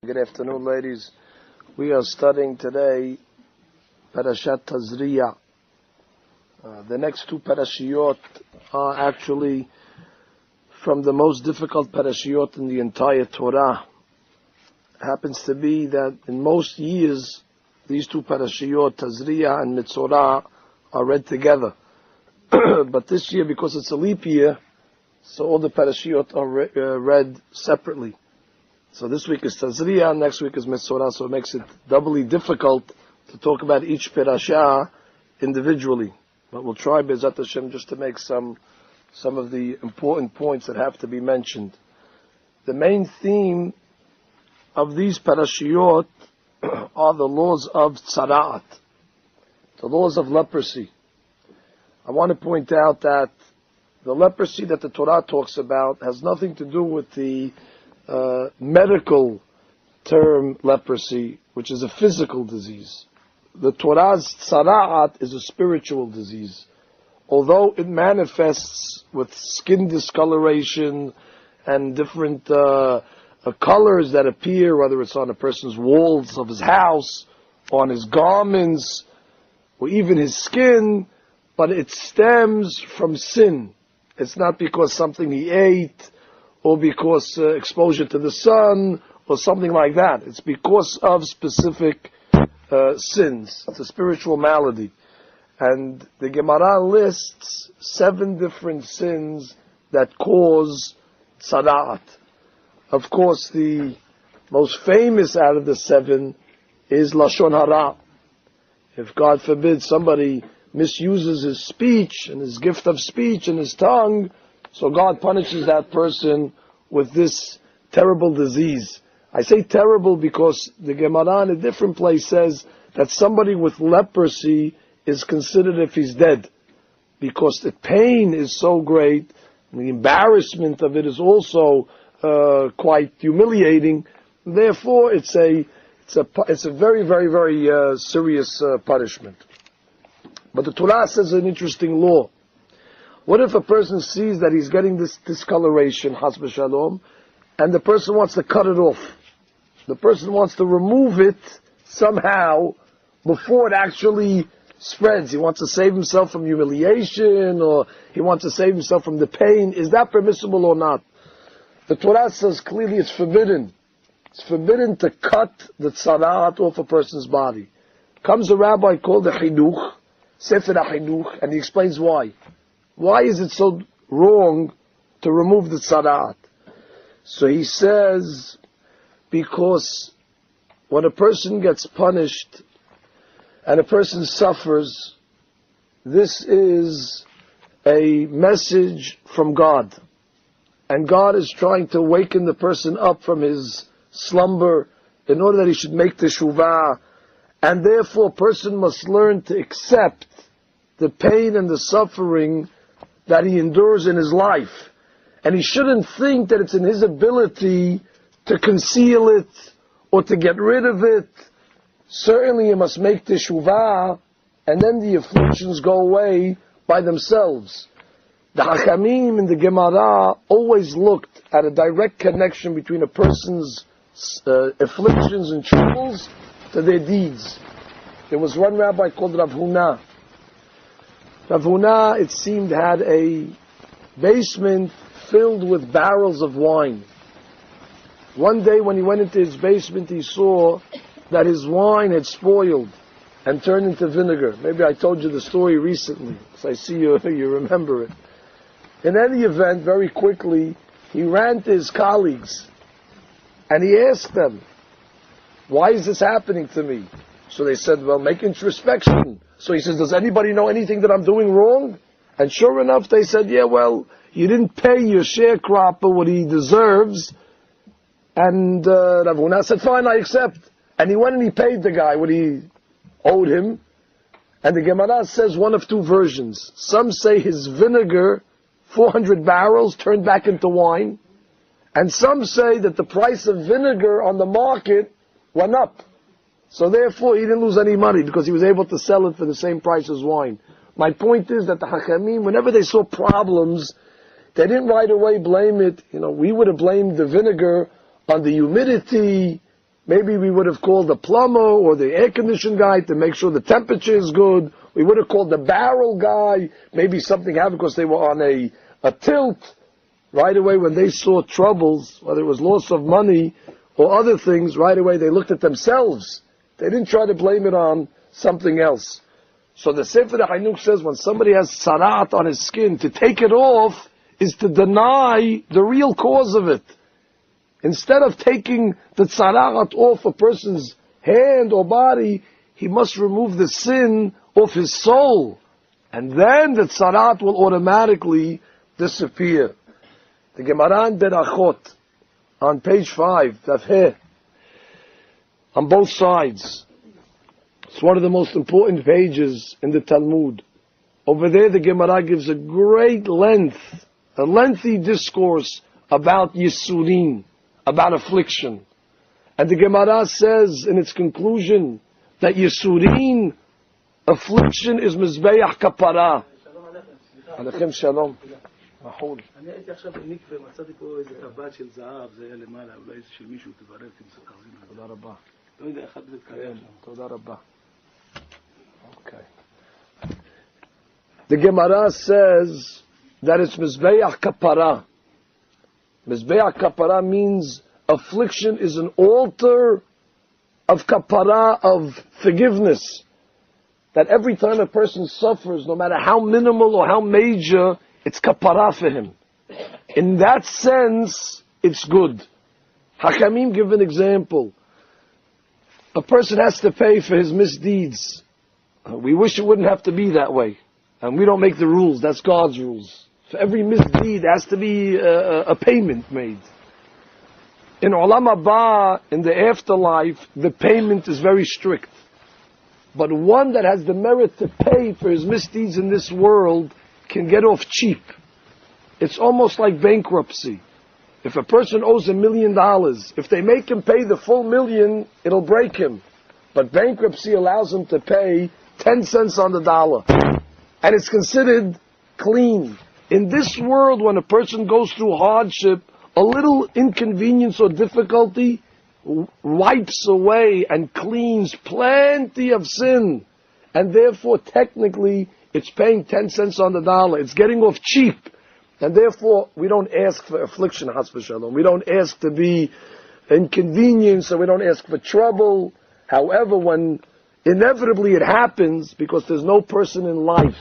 Good afternoon, ladies. We are studying today Parashat Tzaria. The next two parashiyot are actually from the most difficult parashiyot in the entire Torah. It happens to be that in most years, these two parashiyot, Tzaria and Mitzorah, are read together. But this year, because it's a leap year, so all the parashiyot are read separately. So this week is Tzaria, next week is Mansour, so it makes it doubly difficult to talk about each parashah individually. But we'll try, Be'ezat Hashem, just to make some of the important points that have to be mentioned. The main theme of these parashiyot are the laws of Tzara'at, the laws of leprosy. I want to point out that the leprosy that the Torah talks about has nothing to do with the medical term leprosy, which is a physical disease. The Torah's tzara'at is a spiritual disease. Although it manifests with skin discoloration and different colors that appear, whether it's on a person's walls of his house, on his garments, or even his skin, but it stems from sin. It's not because something he ate, or because exposure to the sun, or something like that. It's because of specific sins. It's a spiritual malady. And the Gemara lists 7 different sins that cause tzara'at. Of course, the most famous out of the 7 is Lashon Hara. If, God forbid, somebody misuses his speech, and his gift of speech, and his tongue, so God punishes that person with this terrible disease. I say terrible because the Gemara in a different place says that somebody with leprosy is considered if he's dead, because the pain is so great, and the embarrassment of it is also quite humiliating. Therefore, it's a very, very, very serious punishment. But the Torah says an interesting law. What if a person sees that he's getting this discoloration, has b'shalom, and the person wants to cut it off? The person wants to remove it somehow before it actually spreads. He wants to save himself from humiliation, or he wants to save himself from the pain. Is that permissible or not? The Torah says clearly it's forbidden. It's forbidden to cut the tzara'at off a person's body. Comes a rabbi called the Chinuch, Sefer HaChinuch, and he explains why. Why is it so wrong to remove the tzara'at? So he says, because when a person gets punished and a person suffers, this is a message from God. And God is trying to waken the person up from his slumber in order that he should make teshuvah. And therefore a person must learn to accept the pain and the suffering that he endures in his life. And he shouldn't think that it's in his ability to conceal it or to get rid of it. Certainly he must make teshuvah, and then the afflictions go away by themselves. The Hachamim in the Gemara always looked at a direct connection between a person's afflictions and troubles to their deeds. There was one rabbi called Rav Huna. Rav Huna, it seemed, had a basement filled with barrels of wine. One day when he went into his basement, he saw that his wine had spoiled and turned into vinegar. Maybe I told you the story recently, so I see you remember it. In any event, very quickly, he ran to his colleagues and he asked them, why is this happening to me? So they said, well, make introspection. So he says, does anybody know anything that I'm doing wrong? And sure enough, they said, yeah, well, you didn't pay your sharecropper what he deserves. And Rav Huna said, fine, I accept. And he went and he paid the guy what he owed him. And the Gemara says one of two versions. Some say his vinegar, 400 barrels, turned back into wine. And some say that the price of vinegar on the market went up. So therefore, he didn't lose any money because he was able to sell it for the same price as wine. My point is that the Hachamim, whenever they saw problems, they didn't right away blame it. We would have blamed the vinegar on the humidity Maybe we would have called the plumber or the air conditioning guy to make sure the temperature is good. We would have called the barrel guy. Maybe something happened because they were on a tilt. Right away when they saw troubles, whether it was loss of money or other things, right away they looked at themselves. They didn't try to blame it on something else. So the Sefer HaChinuch says when somebody has tzarat on his skin, to take it off is to deny the real cause of it. Instead of taking the tzarat off a person's hand or body, he must remove the sin off his soul. And then the tzarat will automatically disappear. The Gemara in Berachot, on page 5, Daf He, on both sides. It's one of the most important pages in the Talmud. Over there the Gemara gives a great length, a lengthy discourse about Yisurin, about affliction. And the Gemara says in its conclusion that Yisurin, affliction, is Mizbeach Kapara. Alechem Shalom. אני הייתי עכשיו במקווה, מצאתי פה איזה טבעת של זהב, זה היה למעלה, אולי איזה של מישהו, תברר, תמסכר. תודה רבה. לא יודע, אחד ותקרב. תודה רבה. Okay. The Gemara says that it's Mizbeach Kapara. Mizbeach Kapara means affliction is an altar of Kapara, of forgiveness. That every time a person suffers, no matter how minimal or how major, it's kapara for him. In that sense, it's good. Hakamim give an example. A person has to pay for his misdeeds. We wish it wouldn't have to be that way. And we don't make the rules. That's God's rules. For every misdeed, there has to be a payment made. In Olam Haba, in the afterlife, the payment is very strict. But one that has the merit to pay for his misdeeds in this world can get off cheap. It's almost like bankruptcy. If a person owes $1 million, if they make him pay the full $1 million, it'll break him. But bankruptcy allows him to pay 10 cents on the dollar. And it's considered clean. In this world, when a person goes through hardship, a little inconvenience or difficulty wipes away and cleans plenty of sin. And therefore, technically, it's paying 10 cents on the dollar. It's getting off cheap. And therefore, we don't ask for affliction, Chas v'Shalom. We don't ask to be inconvenienced, and we don't ask for trouble. However, when inevitably it happens, because there's no person in life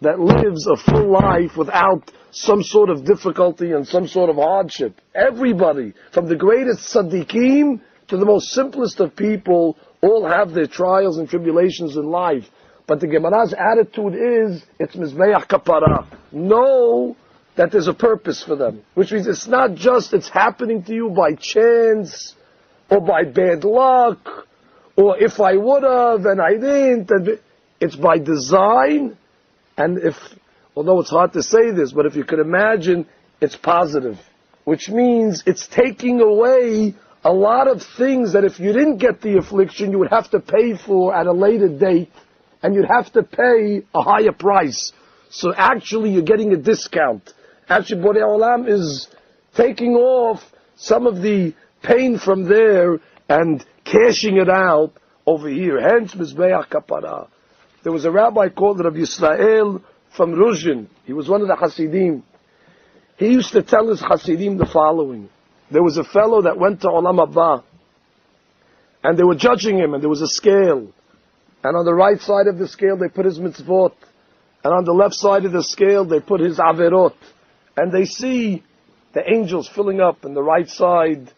that lives a full life without some sort of difficulty and some sort of hardship. Everybody, from the greatest tzaddikim to the most simplest of people, all have their trials and tribulations in life. But the Gemara's attitude is, it's Mizbeach Kapara. Know that there's a purpose for them. Which means it's not just it's happening to you by chance, or by bad luck, or if I would have and I didn't. It's by design, and although it's hard to say this, but if you could imagine, it's positive. Which means it's taking away a lot of things that if you didn't get the affliction, you would have to pay for at a later date. And you'd have to pay a higher price. So actually you're getting a discount. Actually Borei Olam is taking off some of the pain from there and cashing it out over here. Hence Mizbeach Kapara. There was a rabbi called Rabbi Yisrael from Ruzhin. He was one of the Hasidim. He used to tell his Hasidim the following. There was a fellow that went to Olam Haba. And they were judging him, and there was a scale. And on the right side of the scale, they put his mitzvot. And on the left side of the scale, they put his averot. And they see the angels filling up, and the right side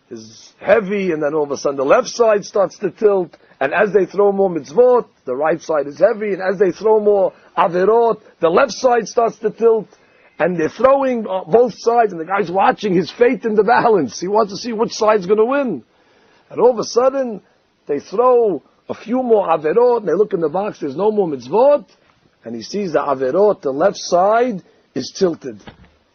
is heavy, and then all of a sudden the left side starts to tilt. And as they throw more mitzvot, the right side is heavy. And as they throw more averot, the left side starts to tilt. And they're throwing both sides, and the guy's watching his fate in the balance. He wants to see which side's going to win. And all of a sudden, they throw a few more averot, and they look in the box, there's no more mitzvot, and he sees the averot, the left side is tilted.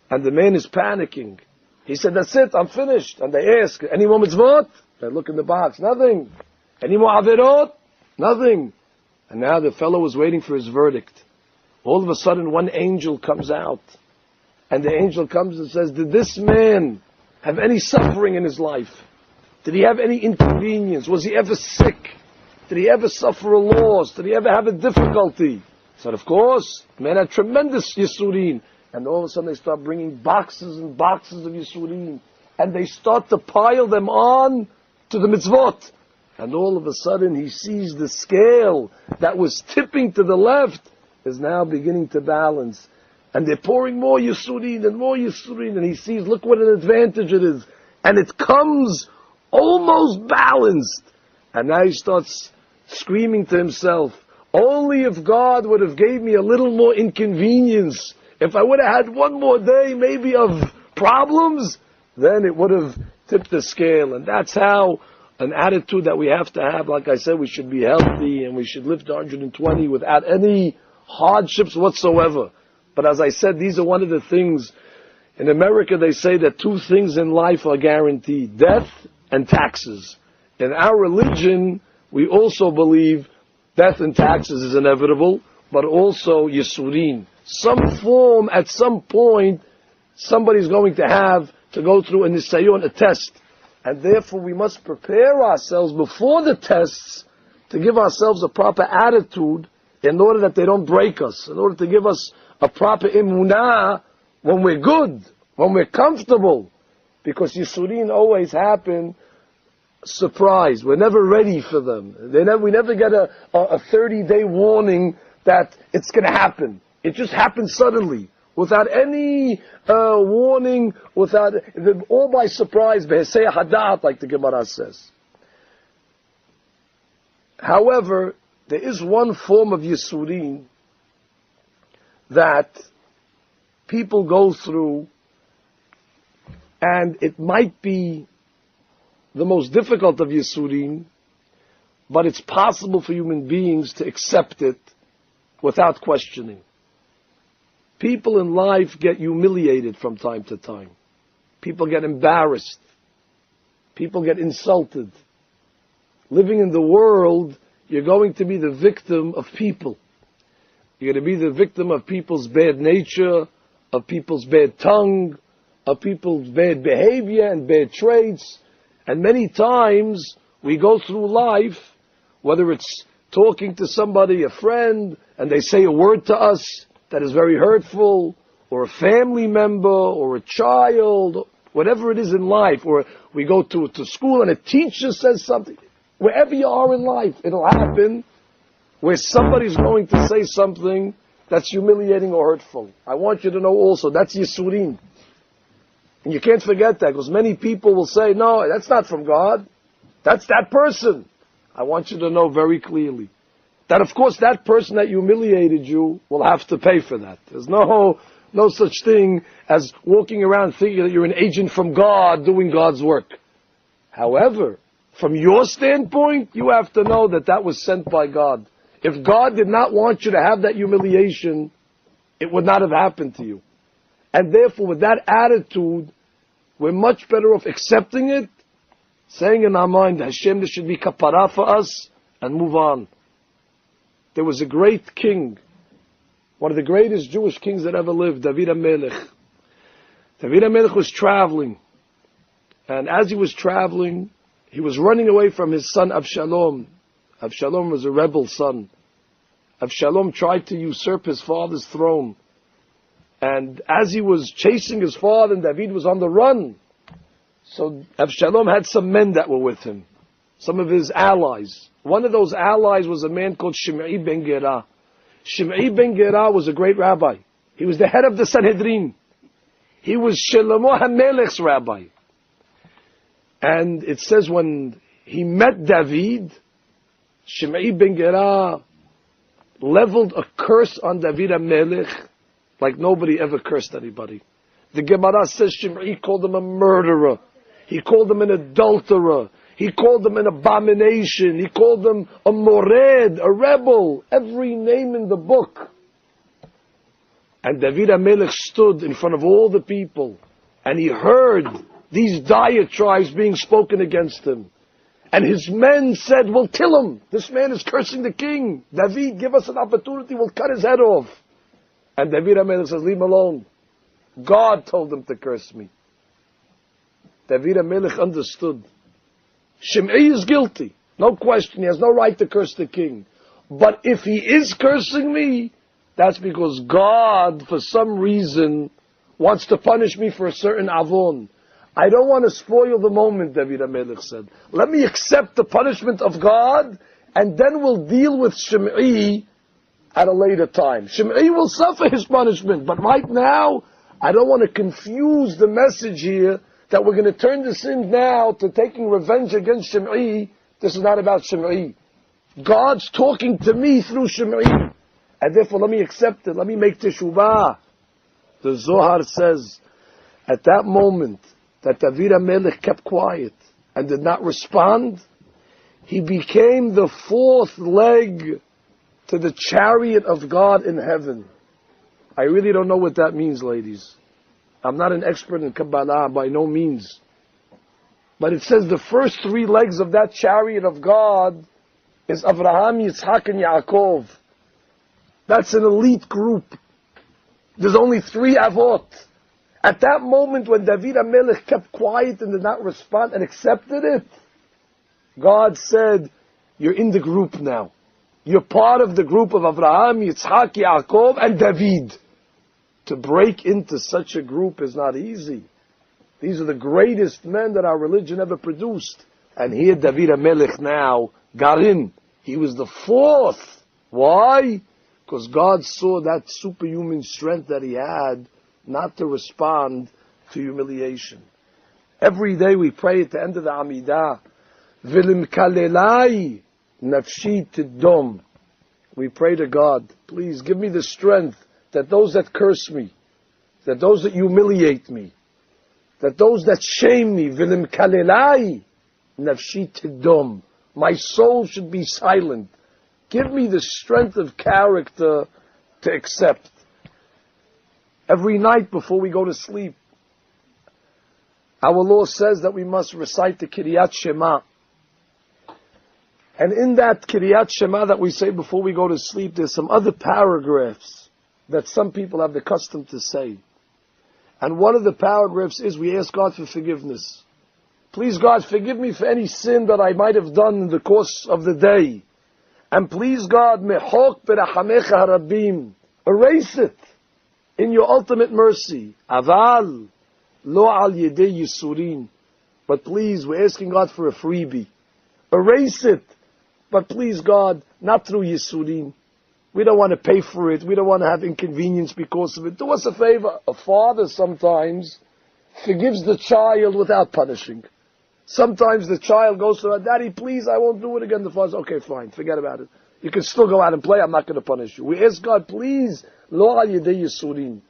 And the man is panicking. He said, that's it, I'm finished. And they ask, any more mitzvot? They look in the box, nothing. Any more averot? Nothing. And now the fellow was waiting for his verdict. All of a sudden, one angel comes out. And the angel comes and says, did this man have any suffering in his life? Did he have any inconvenience? Was he ever sick? Did he ever suffer a loss? Did he ever have a difficulty? He said, of course. The man had tremendous Yisurin. And all of a sudden they start bringing boxes and boxes of Yisurin. And they start to pile them on to the mitzvot. And all of a sudden he sees the scale that was tipping to the left is now beginning to balance. And they're pouring more Yisurin and more Yisurin. And he sees, look what an advantage it is. And it comes almost balanced. And now he starts screaming to himself, only if God would have gave me a little more inconvenience, if I would have had one more day maybe of problems, then it would have tipped the scale. And that's how an attitude that we have to have. Like I said, we should be healthy and we should live to 120 without any hardships whatsoever. But as I said, these are one of the things. In America they say that two things in life are guaranteed: death and taxes. In our religion, we also believe death and taxes is inevitable, but also Yisurin. Some form, at some point, somebody's going to have to go through a nisayon, a test. And therefore we must prepare ourselves before the tests to give ourselves a proper attitude in order that they don't break us, in order to give us a proper imunah when we're good, when we're comfortable. Because Yisurin always happen surprise. We're never ready for them. We never get a 30-day warning that it's going to happen. It just happens suddenly, without any warning, all by surprise. Behesei hadat, like the Gemara says. However, there is one form of Yisurin that people go through, and it might be the most difficult of Yisurin, but it's possible for human beings to accept it without questioning. People in life get humiliated from time to time. People get embarrassed. People get insulted. Living in the world, you're going to be the victim of people. You're going to be the victim of people's bad nature, of people's bad tongue, of people's bad behavior and bad traits. And many times we go through life, whether it's talking to somebody, a friend, and they say a word to us that is very hurtful, or a family member, or a child, whatever it is in life, or we go to school and a teacher says something. Wherever you are in life, it'll happen where somebody's going to say something that's humiliating or hurtful. I want you to know also, that's Yisurin. And you can't forget that, because many people will say, no, that's not from God. That's that person. I want you to know very clearly that, of course, that person that humiliated you will have to pay for that. There's no such thing as walking around thinking that you're an agent from God doing God's work. However, from your standpoint, you have to know that that was sent by God. If God did not want you to have that humiliation, it would not have happened to you. And therefore, with that attitude, we're much better off accepting it, saying in our mind, Hashem, this should be kapara for us, and move on. There was a great king, one of the greatest Jewish kings that ever lived, David HaMelech. David HaMelech was traveling, and as he was traveling, he was running away from his son Avshalom. Avshalom was a rebel son. Avshalom tried to usurp his father's throne. And as he was chasing his father, and David was on the run, so Avshalom had some men that were with him, some of his allies. One of those allies was a man called Shimei ben Gera. Shimei ben Gera was a great rabbi. He was the head of the Sanhedrin. He was Shlomo HaMelech's rabbi. And it says when he met David, Shimei ben Gera leveled a curse on David HaMelech like nobody ever cursed anybody. The Gemara says Shimei called him a murderer. He called him an adulterer. He called him an abomination. He called him a mored, a rebel. Every name in the book. And David HaMelech stood in front of all the people, and he heard these diatribes being spoken against him. And his men said, we'll kill him. This man is cursing the king. David, give us an opportunity, we'll cut his head off. And David HaMelech says, leave him alone. God told him to curse me. David HaMelech understood Shimei is guilty. No question. He has no right to curse the king. But if he is cursing me, that's because God, for some reason, wants to punish me for a certain avon. I don't want to spoil the moment, David HaMelech said. Let me accept the punishment of God, and then we'll deal with Shimei at a later time. Shimei will suffer his punishment, but right now, I don't want to confuse the message here that we're going to turn the sin now to taking revenge against Shimei. This is not about Shimei. God's talking to me through Shimei, and therefore let me accept it. Let me make teshuvah. The Zohar says, at that moment that David HaMelech kept quiet and did not respond, he became the fourth leg to the chariot of God in heaven. I really don't know what that means, ladies. I'm not an expert in Kabbalah, by no means. But it says the first three legs of that chariot of God is Avraham, Yitzhak, and Yaakov. That's an elite group. There's only three avot. At that moment when David HaMelech kept quiet and did not respond and accepted it, God said, you're in the group now. You're part of the group of Avraham, Yitzhak, Yaakov, and David. To break into such a group is not easy. These are the greatest men that our religion ever produced. And here David HaMelech now got in. He was the fourth. Why? Because God saw that superhuman strength that he had not to respond to humiliation. Every day we pray at the end of the Amidah, Vilim kalelai nafshi tiddom. We pray to God, please give me the strength that those that curse me, that those that humiliate me, that those that shame me, Vilim kalelai nafshi tiddom. My soul should be silent. Give me the strength of character to accept. Every night before we go to sleep, our law says that we must recite the Kiryat Shema. And in that Kiryat Shema that we say before we go to sleep, there's some other paragraphs that some people have the custom to say. And one of the paragraphs is we ask God for forgiveness. Please God, forgive me for any sin that I might have done in the course of the day. And please God, mehok berachamecha harabim, erase it in your ultimate mercy. Aval, lo al yedei yisurin. But please, we're asking God for a freebie. Erase it. But please God, not through yisurin. We don't want to pay for it. We don't want to have inconvenience because of it. Do us a favor. A father sometimes forgives the child without punishing. Sometimes the child goes to her, Daddy, please, I won't do it again. The father says, okay, fine, forget about it. You can still go out and play, I'm not going to punish you. We ask God, please, lo al yedei yisurin.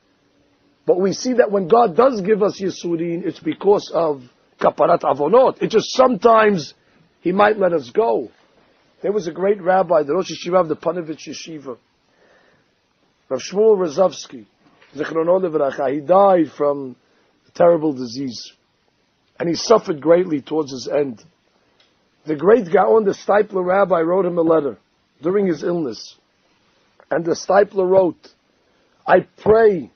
But we see that when God does give us yisurin, it's because of kaparat avonot. It's just sometimes He might let us go. There was a great rabbi, the Rosh Yeshiva of the Panovich Yeshiva, Rav Shmuel Rozovsky, Zichrono Livracha. He died from a terrible disease. And he suffered greatly towards his end. The great Gaon, the Steipler rabbi, wrote him a letter during his illness. And the Steipler wrote, I pray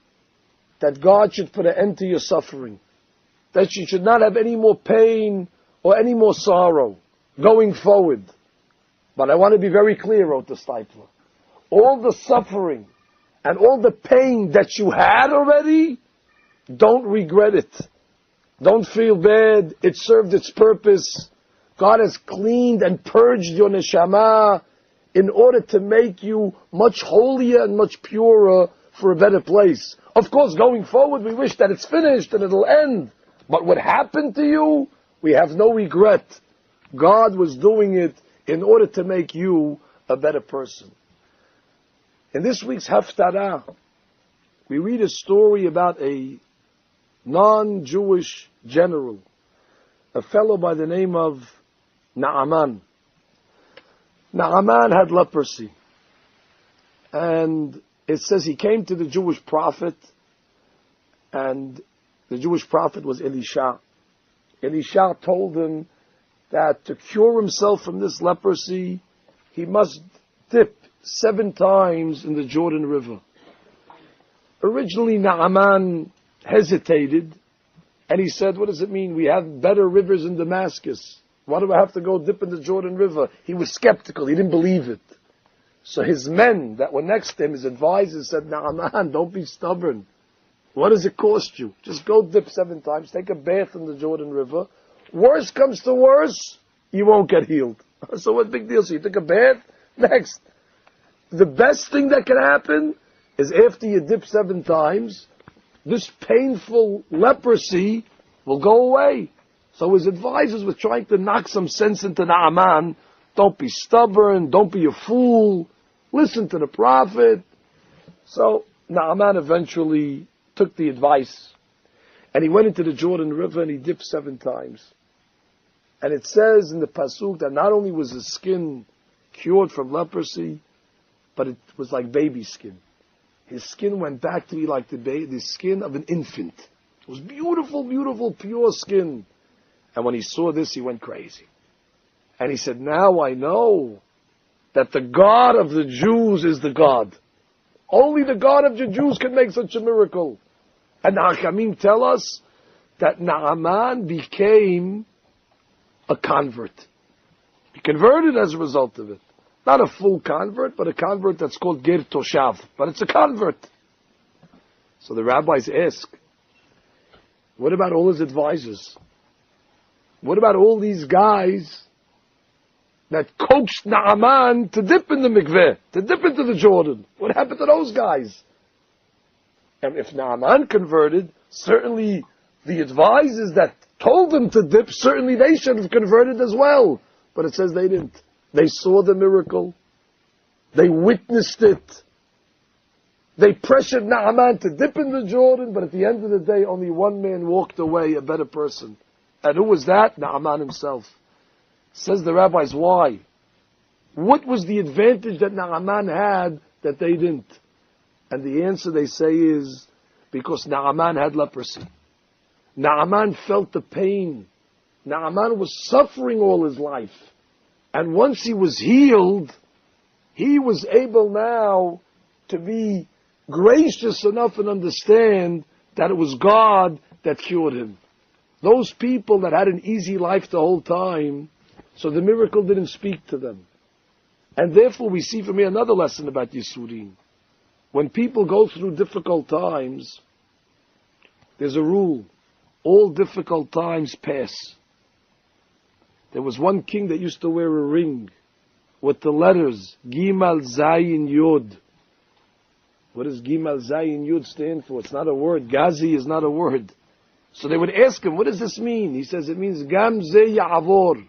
that God should put an end to your suffering. That you should not have any more pain or any more sorrow going forward. But I want to be very clear, wrote the Steipler. All the suffering and all the pain that you had already, don't regret it. Don't feel bad. It served its purpose. God has cleaned and purged your neshama in order to make you much holier and much purer for a better place. Of course, going forward, we wish that it's finished and it'll end. But what happened to you, we have no regret. God was doing it in order to make you a better person. In this week's Haftarah, we read a story about a non-Jewish general, a fellow by the name of Naaman. Naaman had leprosy. And it says he came to the Jewish prophet, and the Jewish prophet was Elisha. Elisha told him that to cure himself from this leprosy, he must dip 7 times in the Jordan River. Originally, Naaman hesitated, and he said, what does it mean? We have better rivers in Damascus. Why do I have to go dip in the Jordan River? He was skeptical. He didn't believe it. So his men that were next to him, his advisors, said, Naaman, don't be stubborn. What does it cost you? Just go dip 7 times, take a bath in the Jordan River. Worst comes to worst, you won't get healed. So what big deal? So you took a bath? Next. The best thing that can happen is after you dip 7 times, this painful leprosy will go away. So his advisors were trying to knock some sense into Naaman. Don't be stubborn. Don't be a fool. Listen to the prophet. So Naaman eventually took the advice. And he went into the Jordan River and he dipped 7 times. And it says in the Pasuk that not only was his skin cured from leprosy, but it was like baby skin. His skin went back to be like the skin of an infant. It was beautiful, beautiful, pure skin. And when he saw this, he went crazy. And he said, now I know that the God of the Jews is the God. Only the God of the Jews can make such a miracle. And the Hakamim tell us that Naaman became a convert. He converted as a result of it. Not a full convert, but a convert that's called Ger Toshav. But it's a convert. So the rabbis ask, what about all his advisors? What about all these guys that coaxed Naaman to dip in the mikveh, to dip into the Jordan? What happened to those guys? And if Naaman converted, certainly the advisors that told him to dip, certainly they should have converted as well. But it says they didn't. They saw the miracle. They witnessed it. They pressured Naaman to dip in the Jordan, but at the end of the day, only one man walked away, a better person. And who was that? Naaman himself. Says the rabbis, why? What was the advantage that Naaman had that they didn't? And the answer they say is, because Naaman had leprosy. Naaman felt the pain. Naaman was suffering all his life. And once he was healed, he was able now to be gracious enough and understand that it was God that cured him. Those people that had an easy life the whole time, so the miracle didn't speak to them. And therefore we see from here another lesson about Yisurim. When people go through difficult times, there's a rule. All difficult times pass. There was one king that used to wear a ring with the letters Gimal Zayin Yod. What does Gimal Zayin Yod stand for? It's not a word. Gazi is not a word. So they would ask him, what does this mean? He says it means Gam Ze Ya'avor.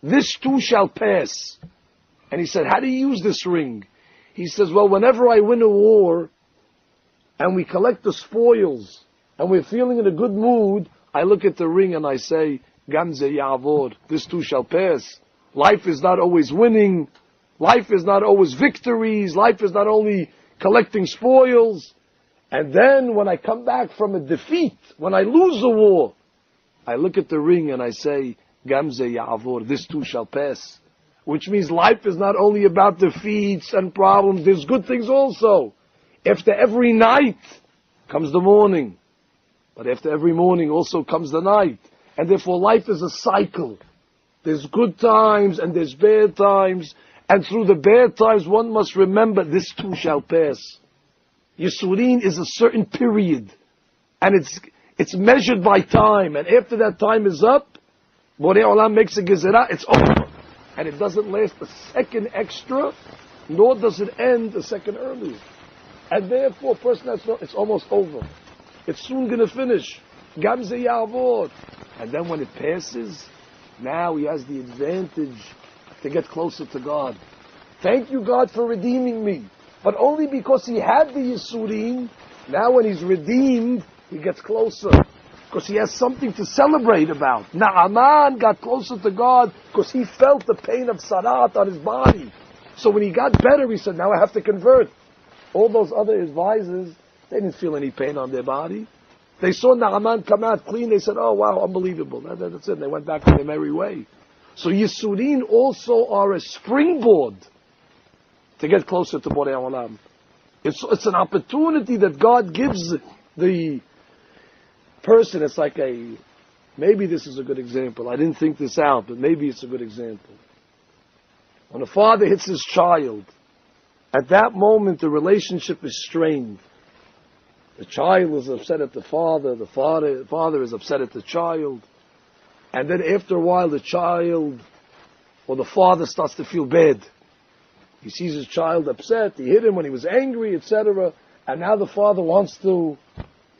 This too shall pass. And he said, how do you use this ring? He says, well, whenever I win a war and we collect the spoils and we're feeling in a good mood, I look at the ring and I say, Gam Ze Ya'avor. This too shall pass. Life is not always winning. Life is not always victories. Life is not only collecting spoils. And then when I come back from a defeat, when I lose a war, I look at the ring and I say, Gam Ze Ya'avor, this too shall pass. Which means life is not only about defeats and problems, there's good things also. After every night comes the morning. But after every morning also comes the night. And therefore life is a cycle. There's good times and there's bad times. And through the bad times one must remember this too shall pass. Yisurin is a certain period, and it's measured by time, and after that time is up, Borei Olam makes a gezerah, it's over, and it doesn't last a second extra, nor does it end a second earlier, and therefore, person has no, it's almost over, it's soon going to finish, Gam Ze Ya'avor, and then when it passes, now he has the advantage to get closer to God. Thank you, God, for redeeming me. But only because he had the Yisurim, now when he's redeemed, he gets closer. Because he has something to celebrate about. Naaman got closer to God because he felt the pain of Sarat on his body. So when he got better, he said, now I have to convert. All those other advisors, they didn't feel any pain on their body. They saw Naaman come out clean, they said, oh wow, unbelievable. That's it. They went back to their merry way. So Yisurim also are a springboard to get closer to Borei Olam. It's an opportunity that God gives the person. It's like a Maybe this is a good example. I didn't think this out, but maybe it's a good example. When a father hits his child, at that moment the relationship is strained. The child is upset at the father is upset at the child, and then after a while the child or the father starts to feel bad. He sees his child upset, he hit him when he was angry, etc., and now the father wants to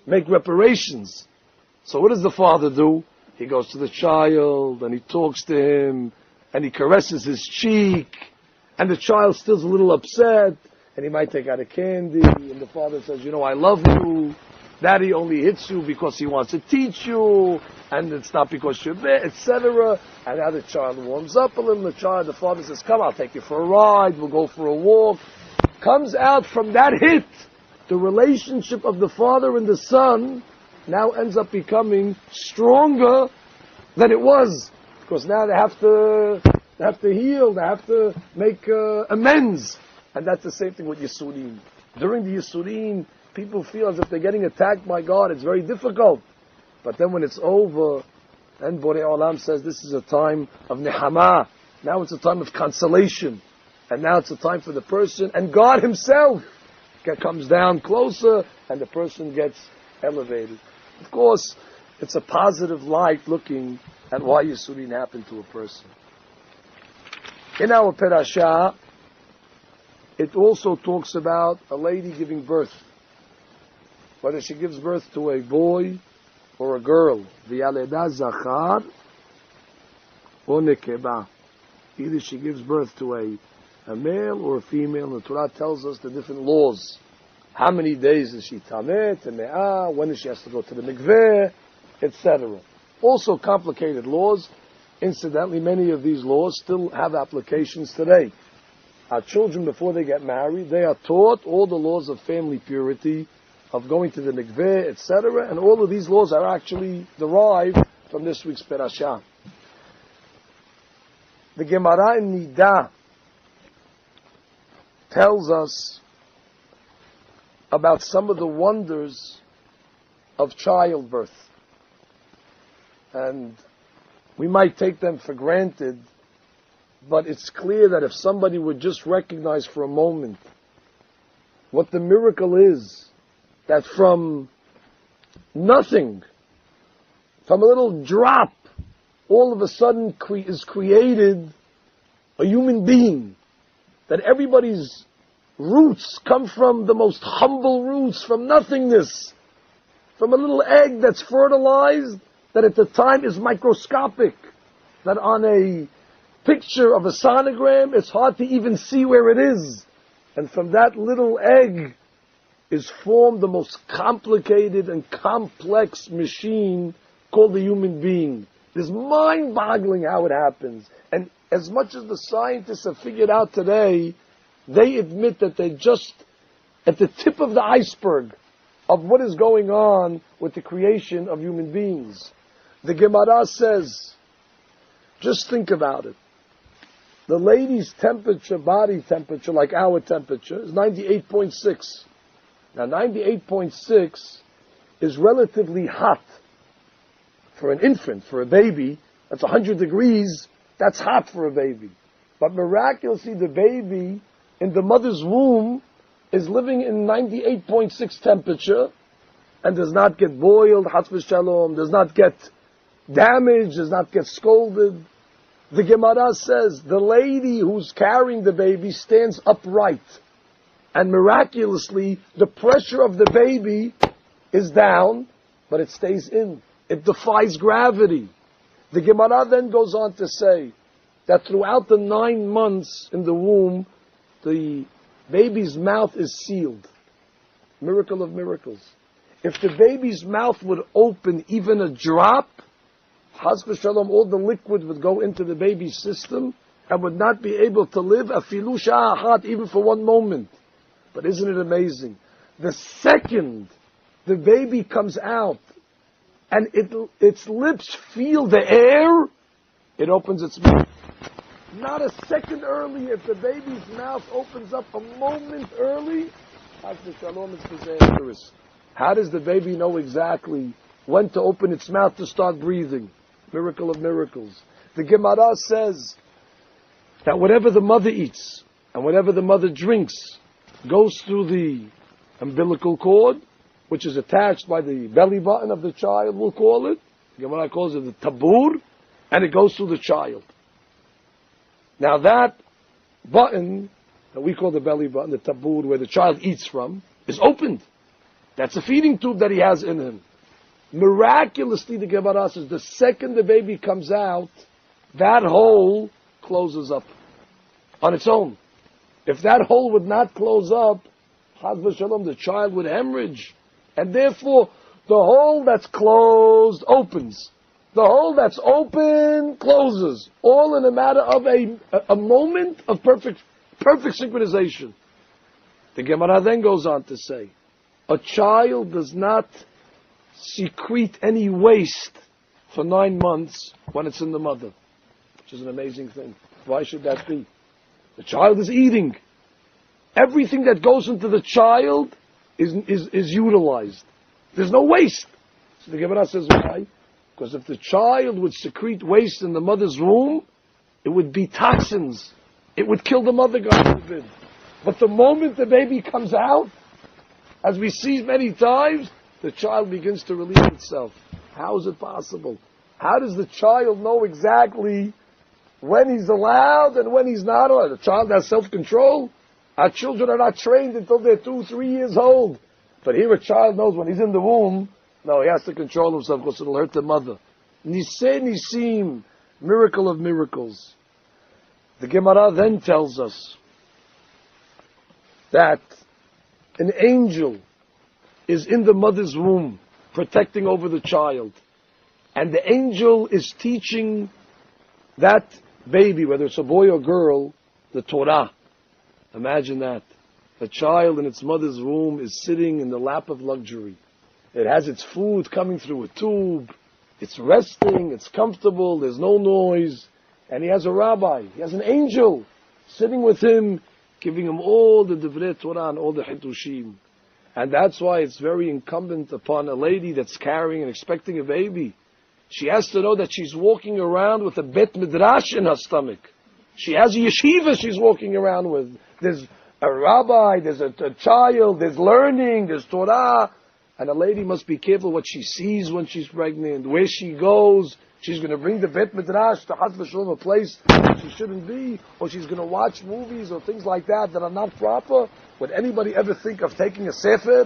make reparations. So what does the father do? He goes to the child and he talks to him and he caresses his cheek, and the child still's a little upset, and he might take out a candy, and the father says, I love you. Daddy only hits you because he wants to teach you, and it's not because you're bad, etc. And now the child warms up a little. The father says, come, I'll take you for a ride, we'll go for a walk. Comes out from that hit, the relationship of the father and the son now ends up becoming stronger than it was, because now they have to heal, they have to make amends. And that's the same thing with Yisurim. During the Yisurim, people feel as if they're getting attacked by God. It's very difficult. But then when it's over, then Borei Olam says this is a time of nehama. Now it's a time of consolation. And now it's a time for the person, and God himself comes down closer, and the person gets elevated. Of course, it's a positive light looking at why Yisurim happened to a person. In our Parashat, it also talks about a lady giving birth. Whether she gives birth to a boy or a girl. V'yaleda zachar or nekeba. Either she gives birth to a male or a female. The Torah tells us the different laws. How many days is she tameh, teme'ah, when does she has to go to the mikveh, etc. Also complicated laws. Incidentally, many of these laws still have applications today. Our children, before they get married, they are taught all the laws of family purity, of going to the mikveh, etc. And all of these laws are actually derived from this week's Parashat. The Gemara in Nida tells us about some of the wonders of childbirth. And we might take them for granted, but it's clear that if somebody would just recognize for a moment what the miracle is, that from nothing, from a little drop, all of a sudden is created a human being, that everybody's roots come from the most humble roots, from nothingness, from a little egg that's fertilized, that at the time is microscopic, that on a picture of a sonogram, it's hard to even see where it is. And from that little egg is formed the most complicated and complex machine called the human being. It is mind-boggling how it happens. And as much as the scientists have figured out today, they admit that they're just at the tip of the iceberg of what is going on with the creation of human beings. The Gemara says, just think about it. The lady's temperature, body temperature, like our temperature, is 98.6. Now 98.6 is relatively hot for an infant, for a baby. That's 100 degrees. That's hot for a baby. But miraculously, the baby in the mother's womb is living in 98.6 temperature and does not get boiled, Hatz v'Shalom, does not get damaged, does not get scolded. The Gemara says the lady who's carrying the baby stands upright, and miraculously the pressure of the baby is down, but it stays in. It defies gravity. The Gemara then goes on to say that throughout the 9 months in the womb, the baby's mouth is sealed. Miracle of miracles. If the baby's mouth would open even a drop, Chas v'Shalom, all the liquid would go into the baby's system and would not be able to live afilu sha'a achat, even for 1 moment. But isn't it amazing? The second the baby comes out and its lips feel the air, it opens its mouth. Not a second early. If the baby's mouth opens up a moment early, Chas v'Shalom, it's disastrous. How does the baby know exactly when to open its mouth to start breathing. Miracle of miracles. The Gemara says that whatever the mother eats and whatever the mother drinks goes through the umbilical cord, which is attached by the belly button of the child, we'll call it. The Gemara calls it the tabur, and it goes through the child. Now that button that we call the belly button, the tabur, where the child eats from, is opened. That's a feeding tube that he has in him. Miraculously, the Gemara says, the second the baby comes out, that hole closes up on its own. If that hole would not close up, Chas v'shalom, the child would hemorrhage. And therefore, the hole that's closed opens. The hole that's open closes. All in a matter of a moment of perfect synchronization. The Gemara then goes on to say, a child does not secrete any waste for 9 months when it's in the mother, which is an amazing thing. Why should that be? The child is eating. Everything that goes into the child is utilized. There's no waste. So the Gemara says, why? Because if the child would secrete waste in the mother's womb, it would be toxins. It would kill the mother, God forbid. But the moment the baby comes out, as we see many times, the child begins to release itself. How is it possible? How does the child know exactly when he's allowed and when he's not allowed? The child has self-control. Our children are not trained until they're 2-3 years old. But here a child knows when he's in the womb, no, he has to control himself because it'll hurt the mother. Niseh Nisim, miracle of miracles. The Gemara then tells us that an angel is in the mother's womb protecting over the child. And the angel is teaching that baby, whether it's a boy or girl, the Torah. Imagine that. A child in its mother's womb is sitting in the lap of luxury. It has its food coming through a tube. It's resting. It's comfortable. There's no noise. And he has a rabbi. He has an angel sitting with him, giving him all the Divrei Torah and all the Hitushim. And that's why it's very incumbent upon a lady that's carrying and expecting a baby. She has to know that she's walking around with a Bet Midrash in her stomach. She has a yeshiva she's walking around with. There's a rabbi, there's a child, there's learning, there's Torah. And a lady must be careful what she sees when she's pregnant, where she goes. She's going to bring the Bet Midrash to Chas v'Shalom, a place she shouldn't be, or she's going to watch movies or things like that are not proper. Would anybody ever think of taking a sefer,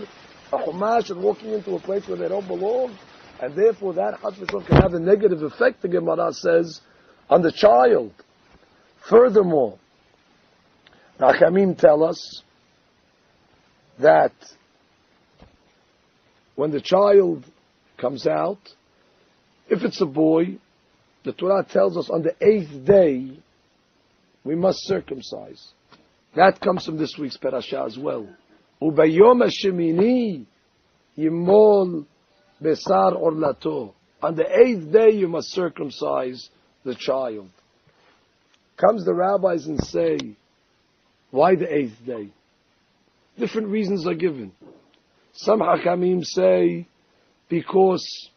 a chumash, and walking into a place where they don't belong? And therefore that Chas v'Shalom can have a negative effect, the Gemara says, on the child. Furthermore, Rachamim tell us that when the child comes out, if it's a boy, the Torah tells us on the 8th day, we must circumcise. That comes from this week's Parashat as well. Ubayom hashemini yimol besar orlato. On the 8th day, you must circumcise the child. Comes the rabbis and say, why the 8th day? Different reasons are given. Some Hakamim say, because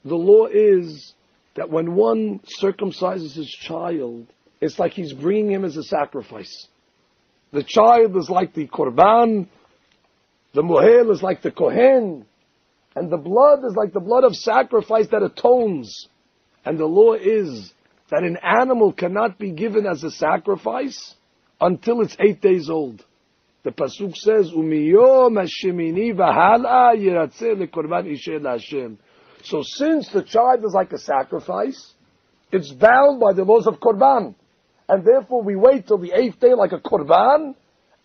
the law is that when one circumcises his child, it's like he's bringing him as a sacrifice. The child is like the korban, the mohel is like the kohen, and the blood is like the blood of sacrifice that atones. And the law is that an animal cannot be given as a sacrifice until it's 8 days old. The pasuk says, "Umiyom hashemini v'hal'a yiratzeh lekorban isher laHashem." So since the child is like a sacrifice, it's bound by the laws of korban, and therefore we wait till the 8th day like a korban,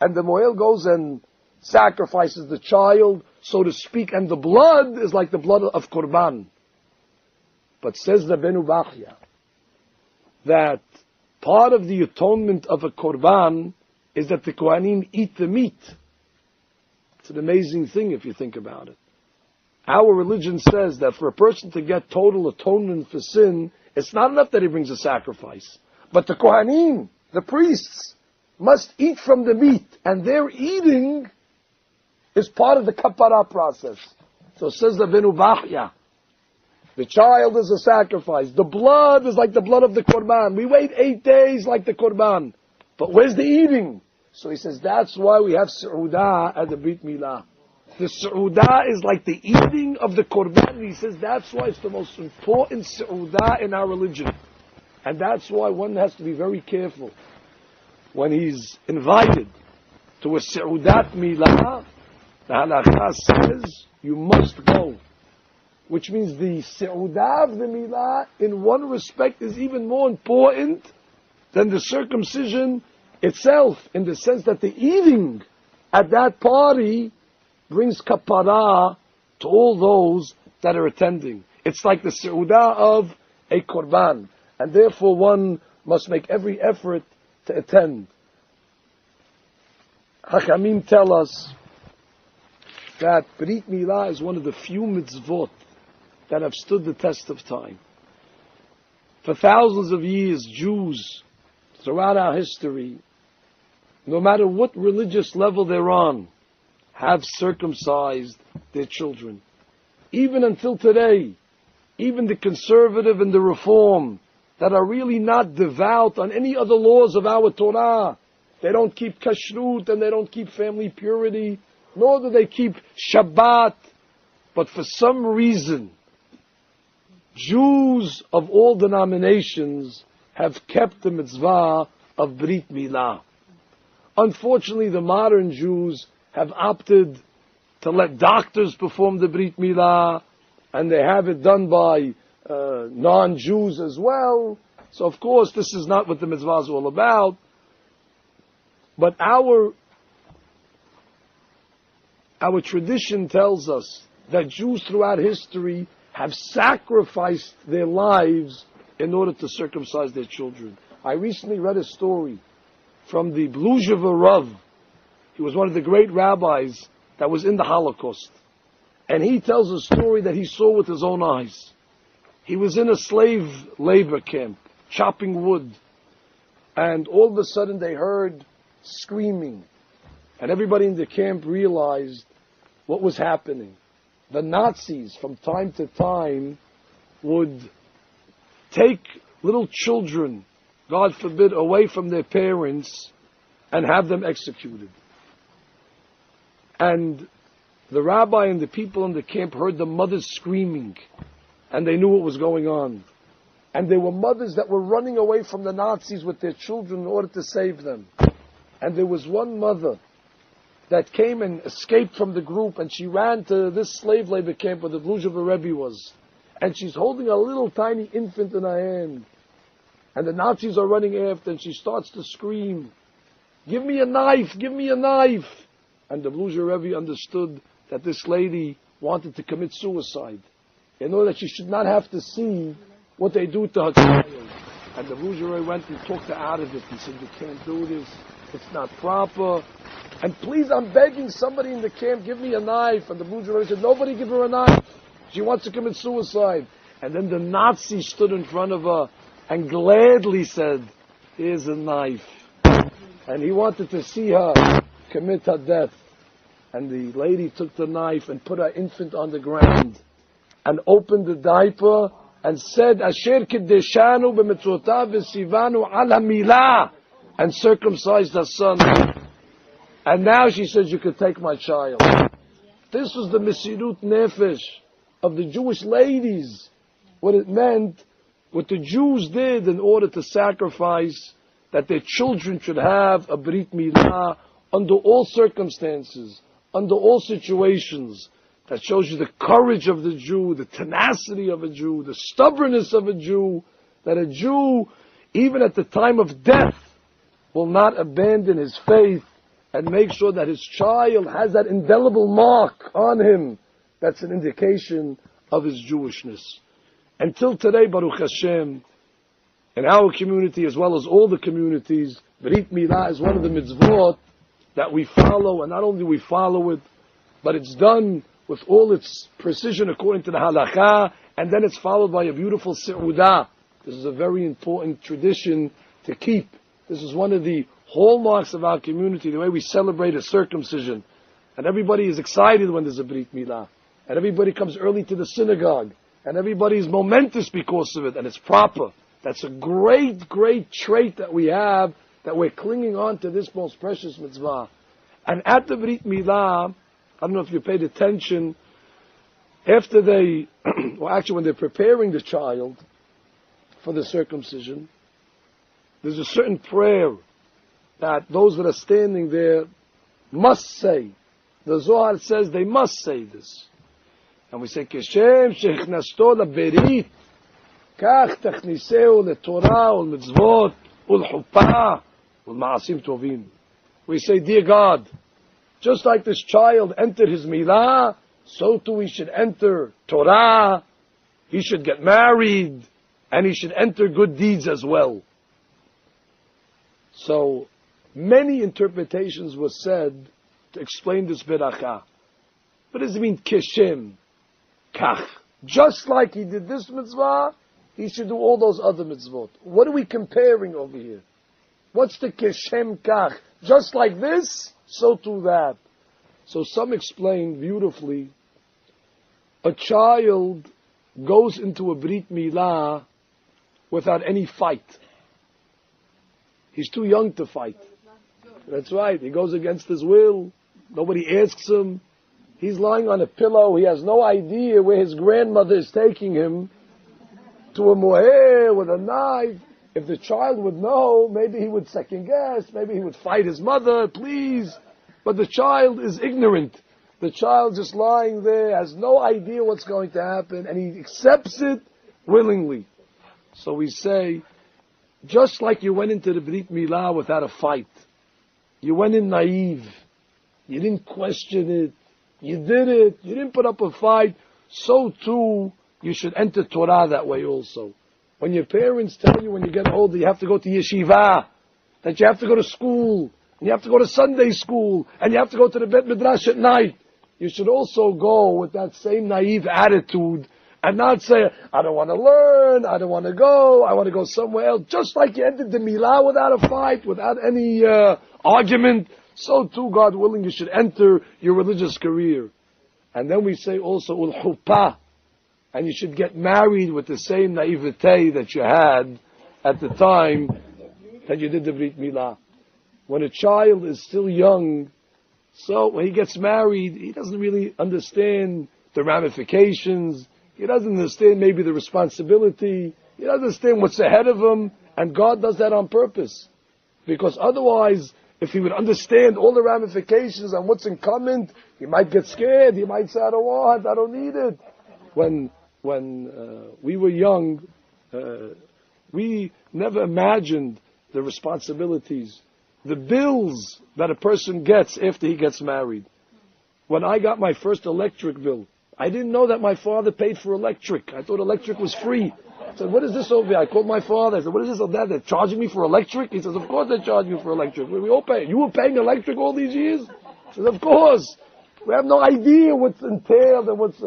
and the mohel goes and sacrifices the child, so to speak, and the blood is like the blood of korban. But says Rabbeinu Bachya that part of the atonement of a korban is that the Kohanim eat the meat. It's an amazing thing if you think about it. Our religion says that for a person to get total atonement for sin, it's not enough that he brings a sacrifice. But the Kohanim, the priests, must eat from the meat. And their eating is part of the kapara process. So says the Rabbeinu Bachya, The child is a sacrifice. The blood is like the blood of the Korban. We wait 8 days like the Korban. But where's the eating? So he says, that's why we have Su'udah at the Brit Milah. The Su'udah is like the eating of the Korban. He says that's why it's the most important Su'udah in our religion. And that's why one has to be very careful. When he's invited to a Su'udat Milah, the halakha says, you must go. Which means the Su'udah of the Milah, in one respect, is even more important than the circumcision itself, in the sense that the eating at that party brings kapara to all those that are attending. It's like the Su'udah of a Korban. And therefore one must make every effort to attend. Hachamim tell us that Brit Milah is one of the few mitzvot that have stood the test of time. For thousands of years, Jews throughout our history, no matter what religious level they're on, have circumcised their children. Even until today, even the conservative and the reform that are really not devout on any other laws of our Torah, they don't keep kashrut and they don't keep family purity, nor do they keep Shabbat. But for some reason, Jews of all denominations have kept the mitzvah of Brit Milah. Unfortunately, the modern Jews have opted to let doctors perform the Brit Milah, and they have it done by non-Jews as well. So of course this is not what the mitzvah is all about. But our tradition tells us that Jews throughout history have sacrificed their lives in order to circumcise their children. I recently read a story from the Bluzhever Rav. He was one of the great rabbis that was in the Holocaust. And he tells a story that he saw with his own eyes. He was in a slave labor camp, chopping wood. And all of a sudden they heard screaming. And everybody in the camp realized what was happening. The Nazis, from time to time, would take little children, God forbid, away from their parents and have them executed. And the rabbi and the people in the camp heard the mothers screaming, and they knew what was going on. And there were mothers that were running away from the Nazis with their children in order to save them. And there was one mother that came and escaped from the group, and she ran to this slave labor camp where the Bluzhever Rabbi was. And she's holding a little tiny infant in her hand. And the Nazis are running after, and she starts to scream, "Give me a knife, give me a knife." And the Bluzhever Rabbi understood that this lady wanted to commit suicide in order that she should not have to see what they do to her child. And the Bluzhever Rabbi went and talked her out of it. He said, "You can't do this. It's not proper. And please, I'm begging somebody in the camp, give me a knife." And the Bluzhever Rabbi said, "Nobody give her a knife. She wants to commit suicide." And then the Nazi stood in front of her and gladly said, "Here's a knife." And he wanted to see her commit her death. And the lady took the knife and put her infant on the ground and opened the diaper and said, "Asher kiddeshanu b'mitzvotav v'sivanu al hamilah," and circumcised her son. And now she says, "You could take my child." This was the Mesirut Nefesh of the Jewish ladies, what it meant, what the Jews did in order to sacrifice that their children should have a Brit Milah under all circumstances, under all situations. That shows you the courage of the Jew, the tenacity of a Jew, the stubbornness of a Jew, that a Jew, even at the time of death, will not abandon his faith and make sure that his child has that indelible mark on him. That's an indication of his Jewishness. Until today, Baruch Hashem, in our community as well as all the communities, Brit Milah is one of the mitzvot that we follow, and not only do we follow it, but it's done with all its precision according to the halakha, and then it's followed by a beautiful Su'udah. This is a very important tradition to keep. This is one of the hallmarks of our community, the way we celebrate a circumcision. And everybody is excited when there's a Brit Milah. And everybody comes early to the synagogue. and everybody's momentous because of it, and it's proper. That's a great, great trait that we have, that we're clinging on to this most precious mitzvah. And at the Brit Milah, I don't know if you paid attention, after they, well actually when they're preparing the child for the circumcision, there's a certain prayer that those that are standing there must say. The Zohar says they must say this. And we say, Keshem shechnasto leberit, kach techniseu letorah ulmitzvot ulchupah ulmaasim tovim. We say, dear God, just like this child entered his milah, so too he should enter Torah, he should get married, and he should enter good deeds as well. So, many interpretations were said to explain this beracha. What does it mean, keshem, kach? Just like he did this mitzvah, he should do all those other mitzvot. What are we comparing over here? What's the keshem kach? Just like this, so too that. So some explain beautifully, a child goes into a brit milah without any fight. He's too young to fight. That's right. He goes against his will. Nobody asks him. He's lying on a pillow. He has no idea where his grandmother is taking him to a moher with a knife. If the child would know, maybe he would second guess. Maybe he would fight his mother, please. But the child is ignorant. The child just lying there, has no idea what's going to happen, and he accepts it willingly. So we say, just like you went into the Brit Milah without a fight, you went in naive, you didn't question it, you did it, you didn't put up a fight, so too you should enter Torah that way also. When your parents tell you when you get older you have to go to yeshiva, that you have to go to school, and you have to go to Sunday school, and you have to go to the Bet Midrash at night, you should also go with that same naive attitude and not say, I don't want to learn, I don't want to go, I want to go somewhere else. Just like you entered the Milah without a fight, without any argument, so too, God willing, you should enter your religious career. And then we say also, ul-hupah, and you should get married with the same naivete that you had at the time that you did the Brit Milah. When a child is still young, so when he gets married, he doesn't really understand the ramifications. He doesn't understand maybe the responsibility. He doesn't understand what's ahead of him. And God does that on purpose. Because otherwise, if he would understand all the ramifications and what's in common, he might get scared. He might say, I don't want, I don't need it. When we were young, we never imagined the responsibilities, the bills that a person gets after he gets married. When I got my first electric bill, I didn't know that my father paid for electric. I thought electric was free. I said, what is this over here? I called my father. I said, what is this or that? They're charging me for electric? He says, of course they're charging you for electric. We all pay. You were paying electric all these years? I said, of course. We have no idea what's entailed and what's...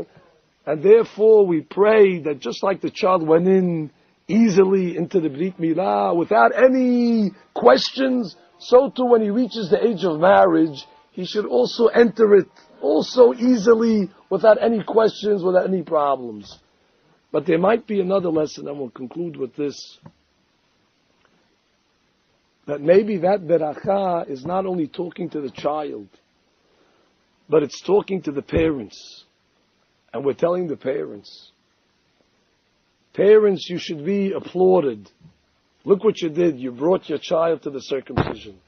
And therefore we pray that just like the child went in easily into the Brit Milah without any questions, so too when he reaches the age of marriage, he should also enter it also easily without any questions, without any problems. But there might be another lesson, and we'll conclude with this. That maybe that beracha is not only talking to the child, but it's talking to the parents. And we're telling the parents, you should be applauded. Look what you did. You brought your child to the circumcision.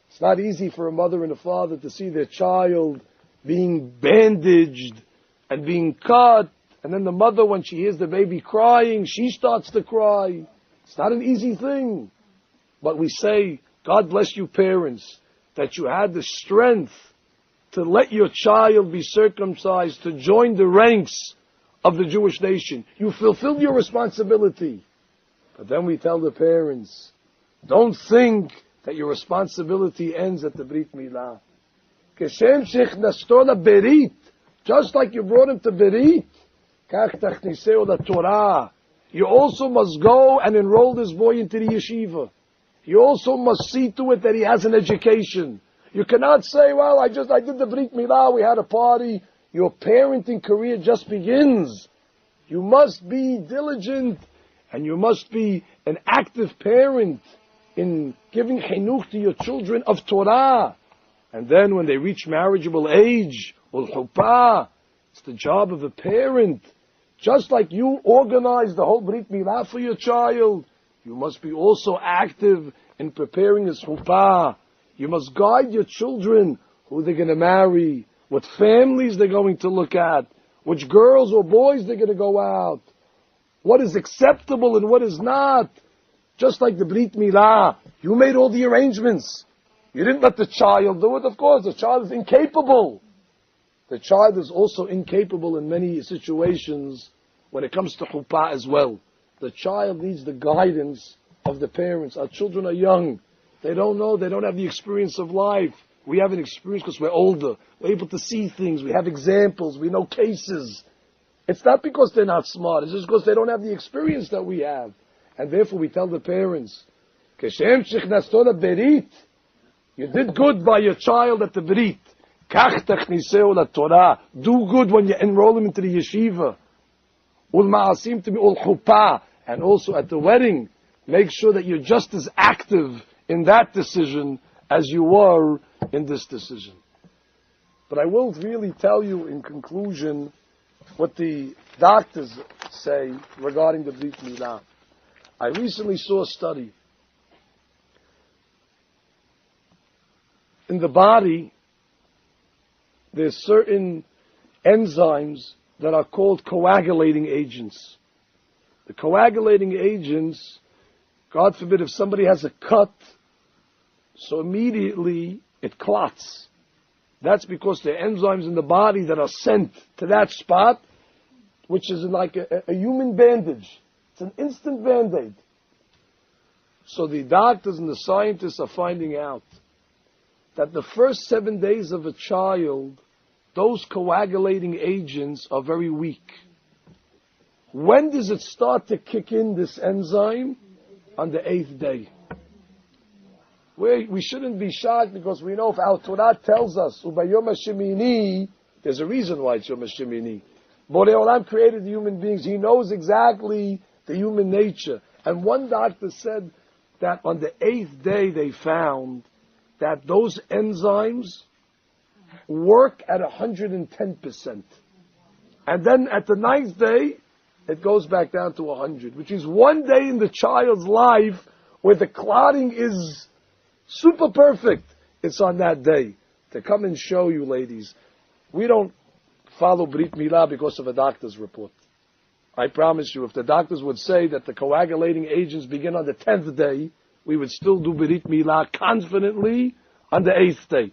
It's not easy for a mother and a father to see their child being bandaged and being cut. And then the mother, when she hears the baby crying, she starts to cry. It's not an easy thing. But we say, God bless you parents, that you had the strength to let your child be circumcised, to join the ranks of the Jewish nation. You fulfilled your responsibility. But then we tell the parents, don't think that your responsibility ends at the Brit Milah. Keshem shechnasto leberit, just like you brought him to Berit, kach tachniseu leTorah. You also must go and enroll this boy into the yeshiva. You also must see to it that he has an education. You cannot say, well, I did the Brit Milah, we had a party. Your parenting career just begins You must be diligent, and you must be an active parent in giving chinuch to your children of Torah. And then when they reach marriageable age, ul chupah, it's the job of a parent. Just like you organize the whole Brit Milah for your child, you must be also active in preparing his chupah. You must guide your children who they're going to marry, what families they're going to look at, which girls or boys they're going to go out, what is acceptable and what is not. Just like the Brit Milah, you made all the arrangements. You didn't let the child do it. Of course, the child is incapable. The child is also incapable in many situations when it comes to chupah as well. The child needs the guidance of the parents. Our children are young. They don't know. They don't have the experience of life. We have an experience because we're older. We're able to see things. We have examples. We know cases. It's not because they're not smart. It's just because they don't have the experience that we have. And therefore we tell the parents, you did good by your child at the Brit. Do good when you enroll him into the yeshiva. And also at the wedding, make sure that you're just as active in that decision as you were in this decision. But I will really tell you in conclusion what the doctors say regarding the Brit Milah. I recently saw a study. In the body, there's certain enzymes that are called coagulating agents. The coagulating agents, God forbid, if somebody has a cut, so immediately it clots. That's because there are enzymes in the body that are sent to that spot, which is like a human bandage. It's an instant band-aid. So the doctors and the scientists are finding out that the first 7 days of a child, those coagulating agents are very weak. When does it start to kick in, this enzyme? On the 8th day. We shouldn't be shocked because we know if our Torah tells us, Ubayom HaShemini, there's a reason why it's Yom HaShemini. Borei Olam created the human beings. He knows exactly the human nature. And one doctor said that on the 8th day they found that those enzymes work at 110%. And then at the 9th day, it goes back down to 100, which is one day in the child's life where the clotting is super perfect. It's on that day. To come and show you, ladies, we don't follow Brit Milah because of a doctor's report. I promise you, if the doctors would say that the coagulating agents begin on the 10th day, we would still do Brit Milah confidently on the 8th day.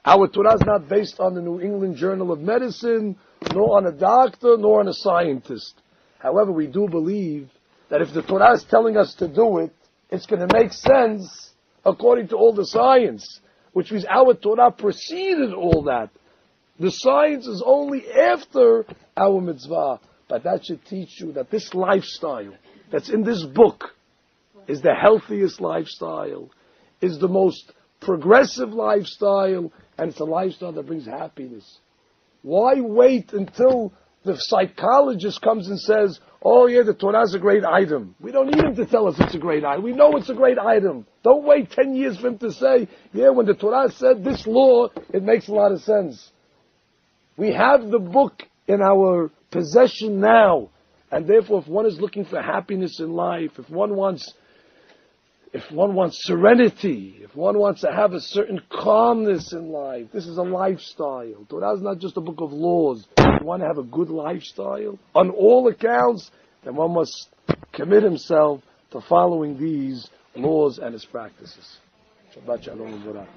Our Torah is not based on the New England Journal of Medicine, nor on a doctor, nor on a scientist. However, we do believe that if the Torah is telling us to do it, it's going to make sense according to all the science, which means our Torah preceded all that. The science is only after our mitzvah. But that should teach you that this lifestyle that's in this book is the healthiest lifestyle, is the most progressive lifestyle, and it's a lifestyle that brings happiness. Why wait until the psychologist comes and says, oh yeah, the Torah is a great item? We don't need him to tell us it's a great item. We know it's a great item. Don't wait 10 years for him to say, yeah, when the Torah said this law, it makes a lot of sense. We have the book in our possession now, and therefore if one is looking for happiness in life, if one wants serenity, if one wants to have a certain calmness in life, this is a lifestyle. Torah is not just a book of laws. If you want to have a good lifestyle on all accounts, then one must commit himself to following these laws and its practices. Shabbat Shalom and Borah.